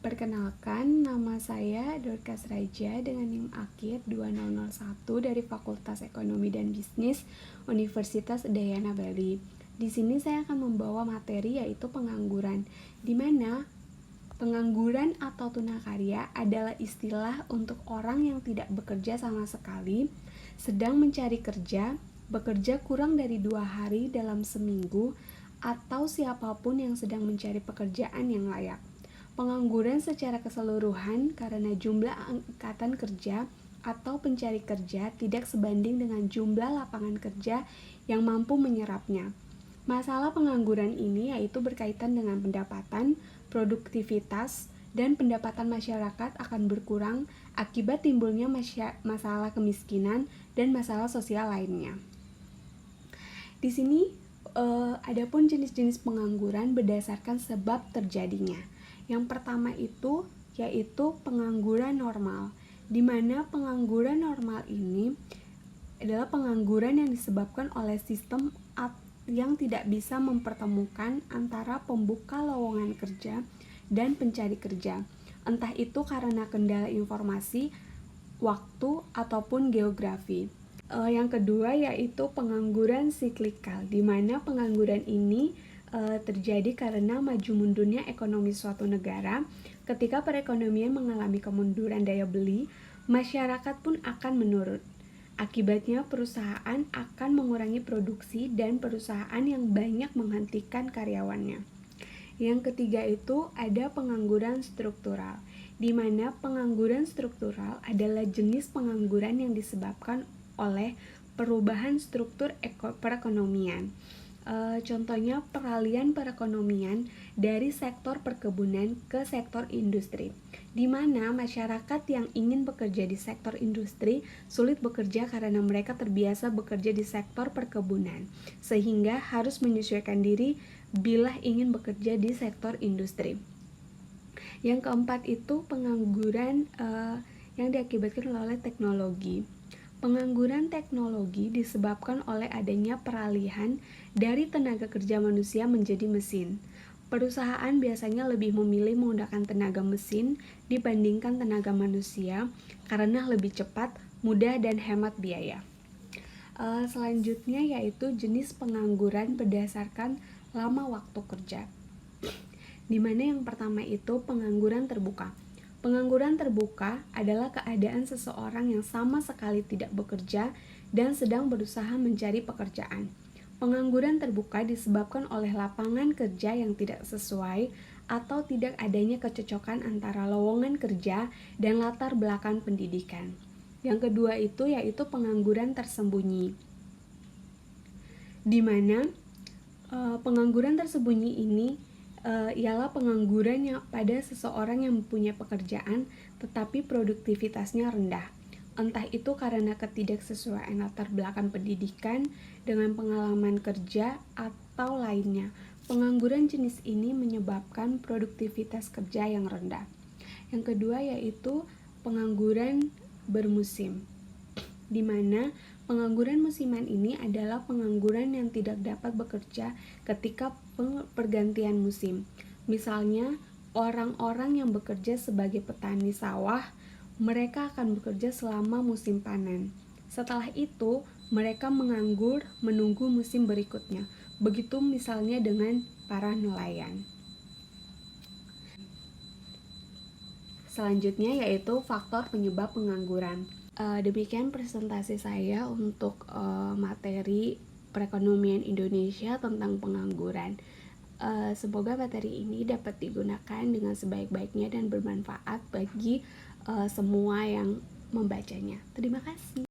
Perkenalkan, nama saya Dorcas Raja dengan NIM akhir 2001 dari Fakultas Ekonomi dan Bisnis Universitas Udayana Bali. Di sini saya akan membawa materi yaitu pengangguran, di mana pengangguran atau tunakarya adalah istilah untuk orang yang tidak bekerja sama sekali, sedang mencari kerja, bekerja kurang dari 2 hari dalam seminggu, atau siapapun yang sedang mencari pekerjaan yang layak. Pengangguran secara keseluruhan karena jumlah angkatan kerja atau pencari kerja tidak sebanding dengan jumlah lapangan kerja yang mampu menyerapnya. Masalah pengangguran ini yaitu berkaitan dengan pendapatan, produktivitas, dan pendapatan masyarakat akan berkurang akibat timbulnya masalah kemiskinan dan masalah sosial lainnya. Di sini adapun jenis-jenis pengangguran berdasarkan sebab terjadinya. Yang pertama itu yaitu pengangguran normal, di mana pengangguran normal ini adalah pengangguran yang disebabkan oleh sistem yang tidak bisa mempertemukan antara pembuka lowongan kerja dan pencari kerja, entah itu karena kendala informasi, waktu, ataupun geografi. Yang kedua yaitu pengangguran siklikal, di mana pengangguran ini terjadi karena maju mundurnya ekonomi suatu negara. Ketika perekonomian mengalami kemunduran daya beli, masyarakat pun akan menurun. Akibatnya perusahaan akan mengurangi produksi dan perusahaan yang banyak menghentikan karyawannya. Yang ketiga itu ada pengangguran struktural, di mana pengangguran struktural adalah jenis pengangguran yang disebabkan oleh perubahan struktur perekonomian. Contohnya peralihan perekonomian dari sektor perkebunan ke sektor industri, di mana masyarakat yang ingin bekerja di sektor industri sulit bekerja karena mereka terbiasa bekerja di sektor perkebunan, sehingga harus menyesuaikan diri bila ingin bekerja di sektor industri. Yang keempat itu pengangguran yang diakibatkan oleh teknologi. Pengangguran teknologi disebabkan oleh adanya peralihan dari tenaga kerja manusia menjadi mesin. Perusahaan biasanya lebih memilih menggunakan tenaga mesin dibandingkan tenaga manusia karena lebih cepat, mudah, dan hemat biaya. Selanjutnya yaitu jenis pengangguran berdasarkan lama waktu kerja, di mana yang pertama itu pengangguran terbuka. Pengangguran terbuka adalah keadaan seseorang yang sama sekali tidak bekerja dan sedang berusaha mencari pekerjaan. Pengangguran terbuka disebabkan oleh lapangan kerja yang tidak sesuai atau tidak adanya kecocokan antara lowongan kerja dan latar belakang pendidikan. Yang kedua itu yaitu pengangguran tersembunyi, di mana pengangguran tersembunyi ini ialah pengangguran yang pada seseorang yang mempunyai pekerjaan tetapi produktivitasnya rendah, entah itu karena ketidaksesuaian latar belakang pendidikan dengan pengalaman kerja atau lainnya. Pengangguran jenis ini menyebabkan produktivitas kerja yang rendah. Yang kedua yaitu pengangguran bermusim, di mana pengangguran musiman ini adalah pengangguran yang tidak dapat bekerja ketika pergantian musim. Misalnya, orang-orang yang bekerja sebagai petani sawah, mereka akan bekerja selama musim panen. Setelah itu, mereka menganggur menunggu musim berikutnya. Begitu misalnya dengan para nelayan. Selanjutnya yaitu faktor penyebab pengangguran. Demikian presentasi saya untuk materi perekonomian Indonesia tentang pengangguran. Semoga materi ini dapat digunakan dengan sebaik-baiknya dan bermanfaat bagi semua yang membacanya. Terima kasih.